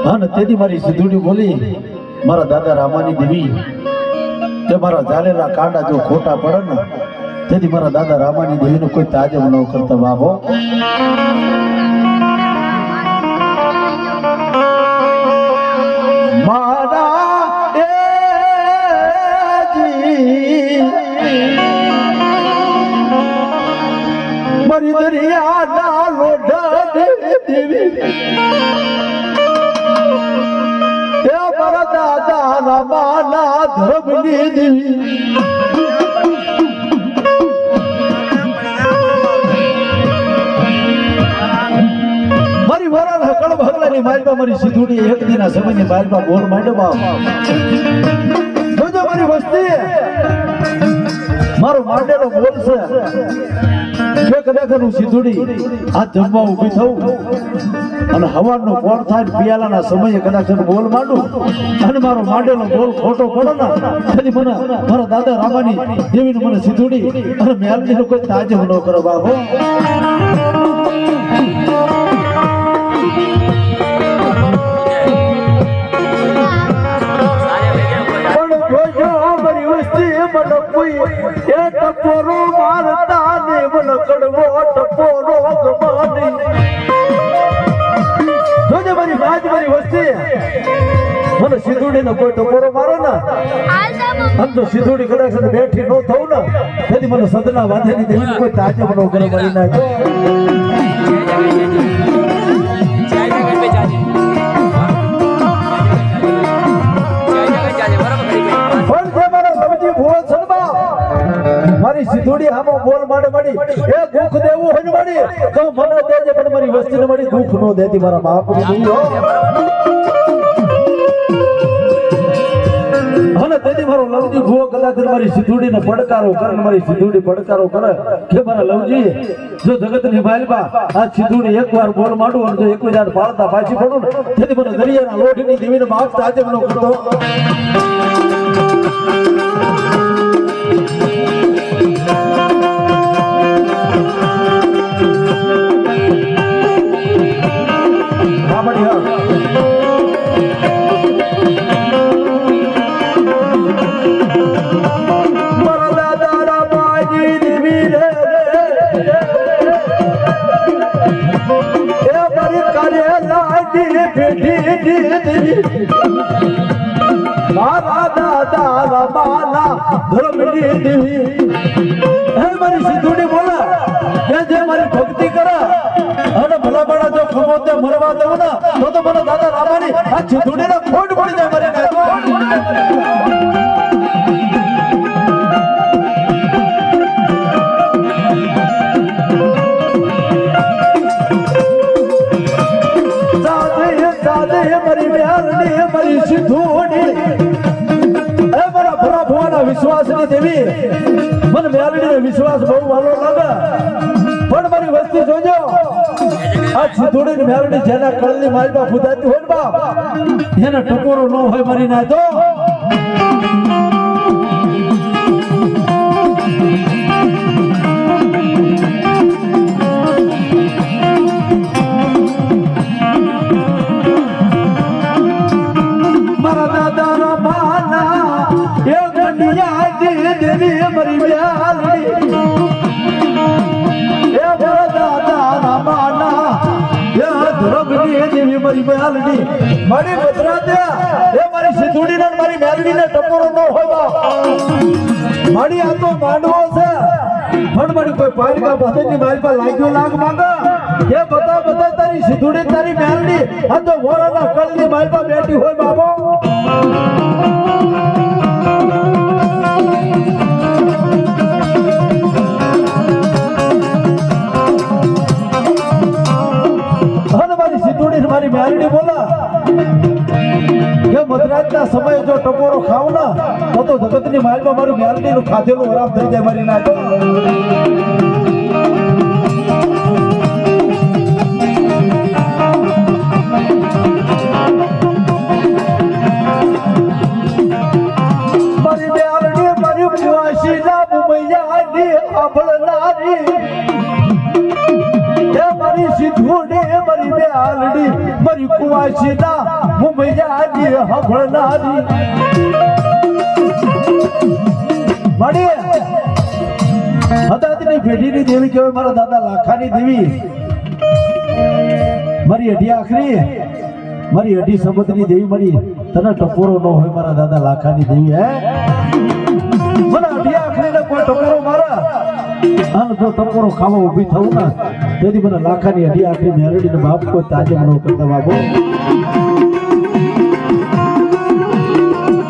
અને તેથી મારી સિદ્ધુડી બોલી મારા દાદા રામાની દેવી કે મારા જાલેલા કાંડા જો ખોટા પડે ને તેથી મારા દાદા રામાની દેવીનો કોઈ તાજબ ન કરતા બાબો મારી દરિયા ના લોઢા દેવી એ મારા દાદા રામાના ધર્મની દેવી મારી વરાળ હકળ ભગલાની માલપા મારી સિદ્ધુડી એક દિના સમયની માલપા બોલ માંડો બાપ જોજો મારી વસ્તી મારો માંડેલો બોલ છે કે કદાચ હું સિદ્ધુડી આ જમવા ઊભી થઉં અને હવાનો કોણ થાય પિયાલાના સમયે કદાચ બોલ માંડું અને મારો માંડેલો બોલ ખોટો પડે ને તેથી મને મારા દાદા રામાની દેવીને મને સિદ્ધુડી અને મેલડીનો કોઈ તાજબ ન કરો બાબો ટપોરો મારતા ને મને કડવો ટપોરો ગમાની જોજે મારી બાજ મારી વસ્તી મને સિદ્ધુડી નો કોઈ ટપોરો મારો ને આમ તો સિદ્ધુડી કદાચ બેઠી ન થવું ને તેથી મને સદના વાંધેની દેવી કોઈ તાજબ ન કરે મારી નાખો મારી સિદ્ધુડી આમો બોલ માંડે મળી એ દુઃખ દેવું હોય ને મળી તો મને દેજે પણ મારી વસ્તીને મળી દુઃખ નો દેતી મારા બાપની નહીં હો અને તેથી મારો લવજી ભૂવો કદાચ મારી સિદ્ધુડીને પડકારો કરે મારી સિદ્ધુડી પડકારો કરે કે મારા લવજી જો જગતની માલબા આ સિદ્ધુડી એકવાર બોલ માંડું અને જો એક વાર પાળતા પાછી પડું ને તેથી મને દરિયાના લોઢની દેવીને બાપ તાજબ નો કરતો મારા દાદા રામાના ધર્મની દેવી હે મારી સિદ્ધુડી બોલે કે જે મારી ભક્તિ કરે અને ભલા ભલા જો ખમોતે મરવા દઉં ને તો મને દાદા રામાની આ સિદ્ધુડીને ખોટ પડી જાય મારી મારી સિદ્ધુડી એ મારા ભરા ભુવાના વિશ્વાસની દેવી મને મેલડીનો વિશ્વાસ બહુ વાલો લાગે પણ મારી વસ્તી જોજો આ સિદ્ધુડી મેલડી જેના કળની માલમાં ફૂદાતી હોય ને બાપ એને ટકોરો ન હોય મારી ના તો મારી મારી સિદ્ધુડી ને મારી મેલડી ને ટપોરો ન હોય મારી આ તો માંડવો છે પણ મારી કોઈ પાલિકા બધાની મારી પર લાગ્યો લાગ માંગે એ બધા તારી સિદ્ધુડી તારી મેલડી આ તો વોરાના કળની મારી પર બેઠી હોય બાબો મારી મેલડી બોલા કે મધરાતના સમયે જો ટપોરો ખાવ ના તો જગતની માલમાં મારું મેલડીનું ખાધેલું આરામ થઈ જાય મારી નાખો મારી મેલડી મારી મુઆશી ના મુમૈયાની આભળનારી એ મારી સિદ્ધુડી મારી બે આલડી મારી કુવાસી ના હું મૈયા આજી હંભળનારી માડી હદાતની પેઢીની દેવી કહેવાય મારા દાદા લાખાની દેવી મારી અઢી આખરી મારી અઢી સમુદ્રની દેવી મારી તને ટપોરો ન હોય મારા દાદા લાખાની દેવી હે મને અઢી આખરી ને કોઈ ટપોરો મારા અને જો ટપોરો ખાવા ઊભી થવું ને તેથી મને લાખાની અઢી આખરી મેરડી ને બાપ કોઈ તાજે ન કરતા બાબુ